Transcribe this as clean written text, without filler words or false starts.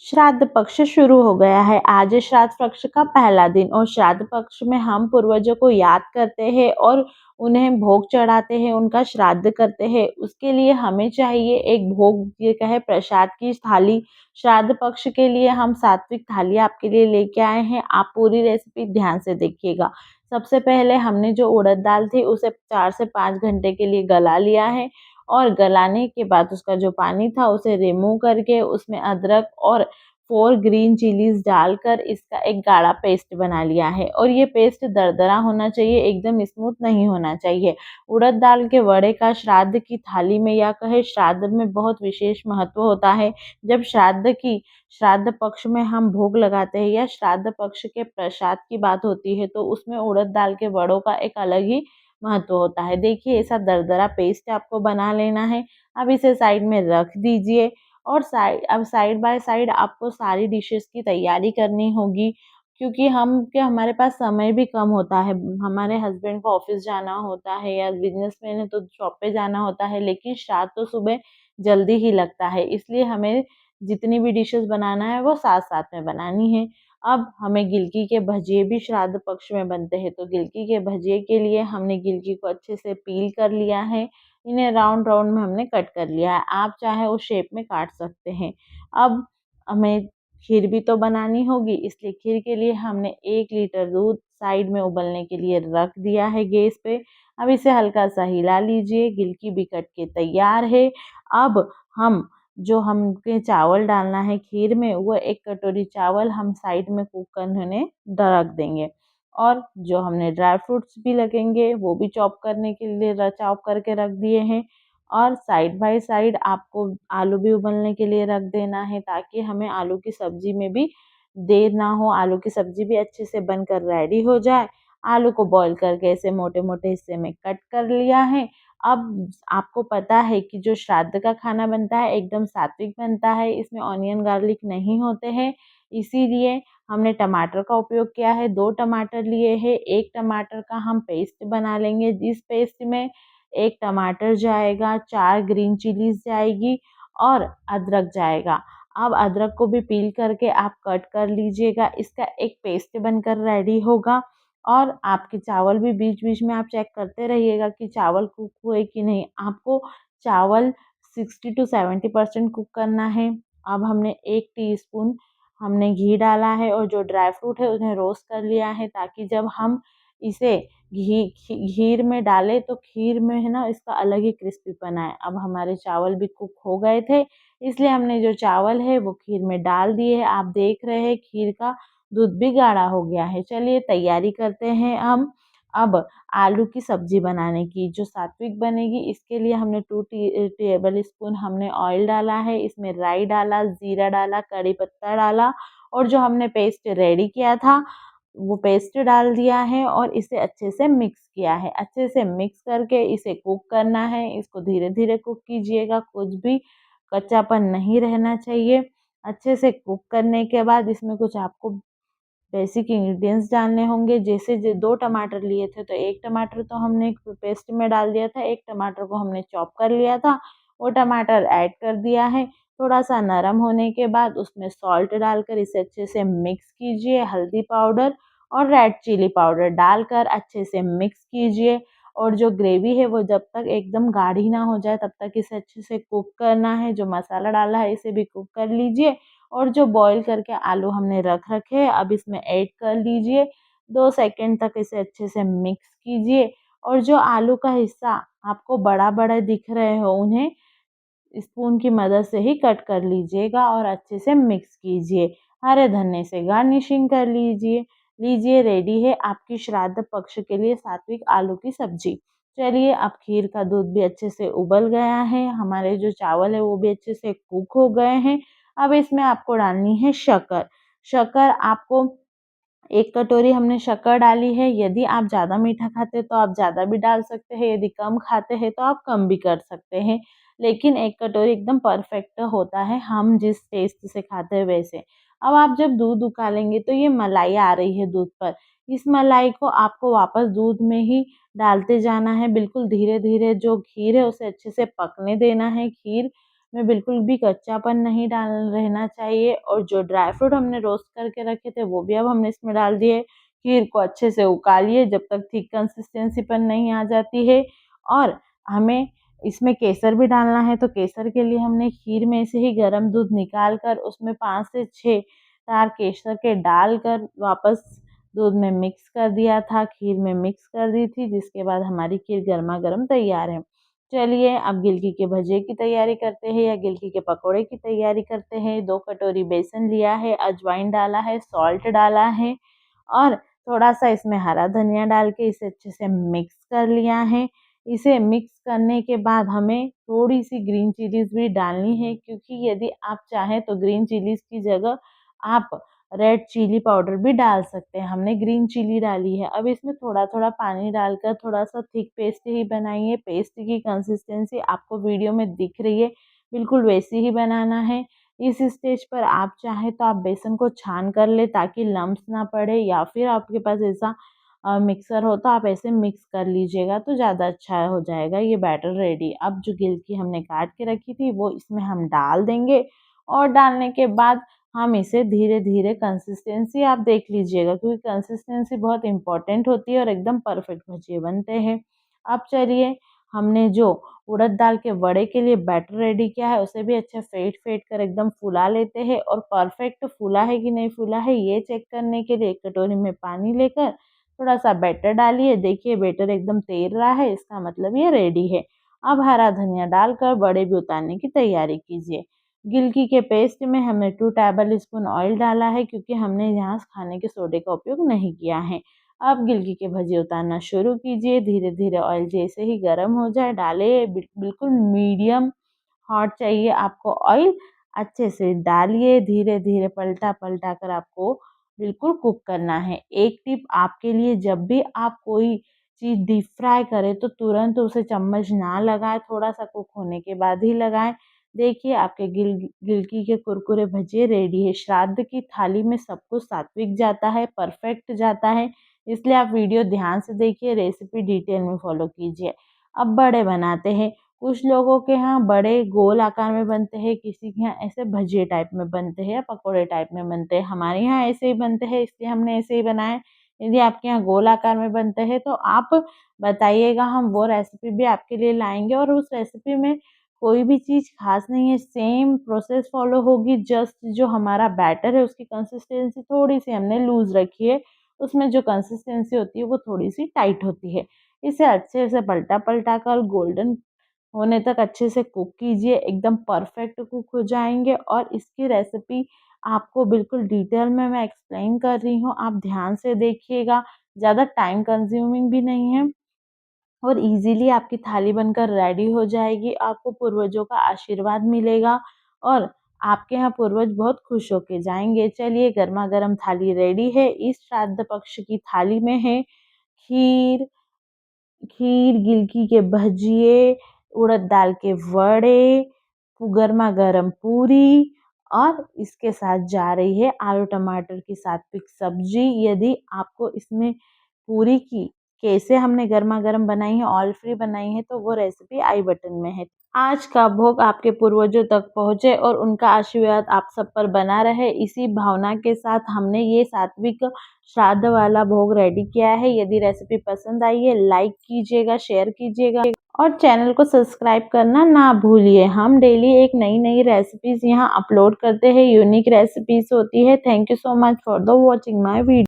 श्राद्ध पक्ष शुरू हो गया है। आज है श्राद्ध पक्ष का पहला दिन और श्राद्ध पक्ष में हम पूर्वजों को याद करते हैं और उन्हें भोग चढ़ाते हैं, उनका श्राद्ध करते हैं। उसके लिए हमें चाहिए एक भोग, ये कहे प्रसाद की थाली। श्राद्ध पक्ष के लिए हम सात्विक थाली आपके लिए लेके आए हैं। आप पूरी रेसिपी ध्यान से देखिएगा। सबसे पहले हमने जो उड़द दाल थी उसे 4 से 5 घंटे के लिए गला लिया है और गलाने के बाद उसका जो पानी था उसे रिमूव करके उसमें अदरक और 4 ग्रीन चिलीज़ डालकर इसका एक गाढ़ा पेस्ट बना लिया है और ये पेस्ट दरदरा होना चाहिए, एकदम स्मूथ नहीं होना चाहिए। उड़द दाल के वड़े का श्राद्ध की थाली में या कहे श्राद्ध में बहुत विशेष महत्व होता है। जब श्राद्ध पक्ष में हम भोग लगाते हैं या श्राद्ध पक्ष के प्रसाद की बात होती है तो उसमें उड़द दाल के वड़ों का एक अलग ही महत्व होता है। देखिए ऐसा दरदरा पेस्ट आपको बना लेना है। अब इसे साइड में रख दीजिए और साइड बाय साइड आपको सारी डिशेस की तैयारी करनी होगी क्योंकि हमारे पास समय भी कम होता है। हमारे हस्बैंड को ऑफिस जाना होता है या बिजनेसमैन है तो शॉप पे जाना होता है, लेकिन श्राद्ध तो सुबह जल्दी ही लगता है, इसलिए हमें जितनी भी डिशेस बनाना है वो साथ साथ में बनानी है। अब हमें गिलकी के भजिए भी श्राद्ध पक्ष में बनते हैं, तो गिलकी के भजिए के लिए हमने गिलकी को अच्छे से पील कर लिया है। इन्हें राउंड राउंड में हमने कट कर लिया है। आप चाहे उस शेप में काट सकते हैं। अब हमें खीर भी तो बनानी होगी, इसलिए खीर के लिए हमने 1 लीटर दूध साइड में उबलने के लिए रख दिया है गैस पे। अब इसे हल्का सा हिला लीजिए। गिलकी भी कट के तैयार है। अब हम जो हमके चावल डालना है खीर में, वो 1 कटोरी चावल हम साइड में कुक करने रख देंगे और जो हमने ड्राई फ्रूट्स भी लगेंगे वो भी चॉप करने के लिए चॉप करके रख दिए हैं और साइड बाय साइड आपको आलू भी उबलने के लिए रख देना है ताकि हमें आलू की सब्जी में भी देर ना हो, आलू की सब्जी भी अच्छे से बनकर रेडी हो जाए। आलू को बॉईल करके ऐसे मोटे मोटे हिस्से में कट कर लिया है। अब आपको पता है कि जो श्राद्ध का खाना बनता है एकदम सात्विक बनता है, इसमें ऑनियन गार्लिक नहीं होते हैं, इसीलिए हमने टमाटर का उपयोग किया है। 2 टमाटर लिए हैं। 1 टमाटर का हम पेस्ट बना लेंगे। इस पेस्ट में 1 टमाटर जाएगा, 4 ग्रीन चिलीज़ जाएगी और अदरक जाएगा। अब अदरक को भी पील करके आप कट कर लीजिएगा। इसका एक पेस्ट बनकर रेडी होगा और आपके चावल भी बीच-बीच में आप चेक करते रहिएगा कि चावल कुक हुए कि नहीं। आपको चावल 60 टू 70% कुक करना है। अब हमने 1 टीस्पून हमने घी डाला है और जो ड्राई फ्रूट है उन्हें रोस्ट कर लिया है ताकि जब हम इसे खीर में डालें तो खीर में है ना इसका अलग ही क्रिस्पीपन आए। अब हमारे चावल भी कुक हो गए थे, इसलिए हमने जो चावल है वो खीर में डाल दिए हैं। आप देख रहे हैं खीर का दूध भी गाढ़ा हो गया है। चलिए तैयारी करते हैं हम अब आलू की सब्जी बनाने की जो सात्विक बनेगी। इसके लिए हमने 2 टेबल स्पून हमने ऑयल डाला है, इसमें राई डाला, जीरा डाला, कड़ी पत्ता डाला और जो हमने पेस्ट रेडी किया था वो पेस्ट डाल दिया है और इसे अच्छे से मिक्स किया है। अच्छे से मिक्स करके इसे कुक करना है। इसको धीरे-धीरे कुक कीजिएगा, कुछ भी कच्चापन नहीं रहना चाहिए। अच्छे से कुक करने के बाद इसमें कुछ आपको बेसिक इंग्रीडिएंट्स डालने होंगे। जैसे 2 टमाटर लिए थे तो 1 टमाटर तो हमने पेस्ट में डाल दिया था, 1 टमाटर को हमने चॉप कर लिया था। वो टमाटर ऐड कर दिया है। थोड़ा-सा नरम होने के बाद उसमें सॉल्ट डालकर इसे अच्छे से मिक्स कीजिए। हल्दी पाउडर और रेड चिली पाउडर डालकर अच्छे से मिक्स कीजिए और जो ग्रेवी है वो जब तक एकदम गाढ़ी ना हो जाए तब तक इसे अच्छे से कुक करना है। जो मसाला डाला है इसे भी कुक कर लीजिए और जो बॉईल करके आलू हमने रख रखे हैं अब इसमें ऐड कर लीजिए। 2 सेकंड तक इसे अच्छे से मिक्स कीजिए और जो आलू का हिस्सा आपको बड़ा-बड़ा दिख रहे हो उन्हें स्पून की मदद से ही कट कर लीजिएगा और अच्छे से मिक्स कीजिए। हरे धनिये से गार्निशिंग कर लीजिए। लीजिए रेडी है आपकी श्राद्ध पक्ष के लिए सात्विक आलू की सब्जी। चलिए अब खीर का दूध भी अच्छे से उबल गया है, हमारे जो चावल है वो भी अच्छे से कुक हो गए हैं। अब इसमें आपको डालनी है शक्कर। शक्कर आपको 1 कटोरी हमने शक्कर डाली है। यदि आप ज़्यादा मीठा खाते हैं तो आप ज़्यादा भी डाल सकते हैं, यदि कम खाते हैं तो आप कम भी कर सकते हैं। लेकिन 1 कटोरी एकदम परफेक्ट होता है, हम जिस टेस्ट से खाते हैं वैसे। अब आप जब दूध उकालेंगे तो ये मलाई आ रही है दूध पर, इस मलाई को आपको वापस दूध में ही डालते जाना है। बिल्कुल धीरे-धीरे जो खीर है उसे अच्छे से पकने देना है। खीर में बिल्कुल भी कच्चापन नहीं डाल रहना चाहिए और जो ड्राई फ्रूट हमने रोस्ट करके रखे थे वो भी अब हमने इसमें डाल दिए। खीर को अच्छे से उकालिए जब तक थिक कंसिस्टेंसी पर नहीं आ जाती है और हमें इसमें केसर भी डालना है। तो केसर के लिए हमने खीर में से ही गर्म दूध निकाल कर उसमें 5 से 6 तार केसर के डालकर वापस दूध में मिक्स कर दिया था, खीर में मिक्स कर दी थी, जिसके बाद हमारी खीर गरमा-गरम तैयार है। चलिए अब गिलकी के भजिए की तैयारी करते हैं या गिलकी के पकोड़े की तैयारी करते हैं। 2 कटोरी बेसन लिया है, अजवाइन डाला है, सॉल्ट डाला है और थोड़ा-सा इसमें हरा धनिया डाल के इसे अच्छे से मिक्स कर लिया है। इसे मिक्स करने के बाद हमें थोड़ी-सी ग्रीन चिलीज़ भी डालनी है, क्योंकि यदि आप चाहें तो ग्रीन चिलीज़ की जगह आप रेड चिली पाउडर भी डाल सकते हैं। हमने ग्रीन चिली डाली है। अब इसमें थोड़ा-थोड़ा पानी डालकर थोड़ा-सा थिक पेस्ट ही बनाइए। पेस्ट की कंसिस्टेंसी आपको वीडियो में दिख रही है, बिल्कुल वैसी ही बनाना है। इस स्टेज पर आप चाहें तो आप बेसन को छान कर लें ताकि लम्प्स ना पड़े, या फिर आपके पास ऐसा मिक्सर हो तो आप ऐसे मिक्स कर लीजिएगा तो ज़्यादा अच्छा हो जाएगा। ये बैटर रेडी। अब जो गिलकी हमने काट के रखी थी वो इसमें हम डाल देंगे और डालने के बाद हम इसे धीरे-धीरे कंसिस्टेंसी आप देख लीजिएगा, क्योंकि कंसिस्टेंसी बहुत इम्पोर्टेंट होती है और एकदम परफेक्ट भजिए बनते हैं। अब चलिए हमने जो उड़द दाल के वड़े के लिए बैटर रेडी किया है उसे भी अच्छे फेंट-फेंट कर एकदम फुला लेते हैं और परफेक्ट फूला है कि नहीं फूला है ये चेक करने के लिए एक कटोरी में पानी लेकर थोड़ा-सा बैटर डालिए। देखिए बैटर एकदम तैर रहा है, इसका मतलब ये रेडी है। अब हरा धनिया डालकर वड़े भी उतारने की तैयारी कीजिए। गिलकी के पेस्ट में हमने 2 टेबल स्पून ऑयल डाला है, क्योंकि हमने यहाँ खाने के सोडे का उपयोग नहीं किया है। अब गिलकी के भजिए उतारना शुरू कीजिए। धीरे-धीरे ऑयल जैसे ही गर्म हो जाए डालिए। बिल्कुल मीडियम हॉट चाहिए आपको ऑयल। अच्छे से डालिए, धीरे-धीरे पलटा-पलटा कर आपको बिल्कुल कुक करना है। एक टिप आपके लिए, जब भी आप कोई चीज़ डीप फ्राई करें तो तुरंत उसे चम्मच ना लगाएँ, थोड़ा-सा कुक होने के बाद ही लगाएँ। देखिए आपके गिलकी के कुरकुरे भजिए रेडी है। श्राद्ध की थाली में सब कुछ सात्विक जाता है, परफेक्ट जाता है, इसलिए आप वीडियो ध्यान से देखिए, रेसिपी डिटेल में फॉलो कीजिए। अब बड़े बनाते हैं। कुछ लोगों के यहाँ बड़े गोल आकार में बनते हैं, किसी के यहाँ ऐसे भजिए टाइप में बनते हैं या पकोड़े टाइप में बनते हैं। हमारे यहाँ ऐसे ही बनते हैं, इसलिए हमने ऐसे ही बनाए। यदि आपके यहाँ गोल आकार में बनते हैं तो आप बताइएगा, हम वो रेसिपी भी आपके लिए लाएँगे और उस रेसिपी में कोई भी चीज़ ख़ास नहीं है, सेम प्रोसेस फ़ॉलो होगी। जस्ट जो हमारा बैटर है उसकी कंसिस्टेंसी थोड़ी-सी हमने लूज़ रखी है, उसमें जो कंसिस्टेंसी होती है वो थोड़ी-सी टाइट होती है। इसे अच्छे से पलटा-पलटा कर गोल्डन होने तक अच्छे से कुक कीजिए, एकदम परफेक्ट कुक हो जाएँगे और इसकी रेसिपी आपको बिल्कुल डिटेल में मैं एक्सप्लेन कर रही हूँ, आप ध्यान से देखिएगा। ज़्यादा टाइम कंज्यूमिंग भी नहीं है और ईज़िली आपकी थाली बनकर रेडी हो जाएगी। आपको पूर्वजों का आशीर्वाद मिलेगा और आपके यहाँ पूर्वज बहुत खुश होके जाएँगे। चलिए गरमा-गरम थाली रेडी है। इस श्राद्ध पक्ष की थाली में है खीर, गिलकी के भजिए, उड़द दाल के वड़े, गरमा-गरम पूरी और इसके साथ जा रही है आलू टमाटर की सात्विक सब्जी। यदि आपको इसमें पूरी की कैसे हमने गरमा-गरम बनाई है, ऑयल फ्री बनाई है, तो वो रेसिपी आई बटन में है। आज का भोग आपके पूर्वजों तक पहुँचे और उनका आशीर्वाद आप सब पर बना रहे, इसी भावना के साथ हमने ये सात्विक श्राद्ध वाला भोग रेडी किया है। यदि रेसिपी पसंद आई है, लाइक कीजिएगा, शेयर कीजिएगा और चैनल को सब्सक्राइब करना ना भूलिए। हम डेली एक नई-नई रेसिपीज़ यहाँ अपलोड करते हैं, यूनिक रेसिपीज़ होती है। Thank you so much for the watching my video.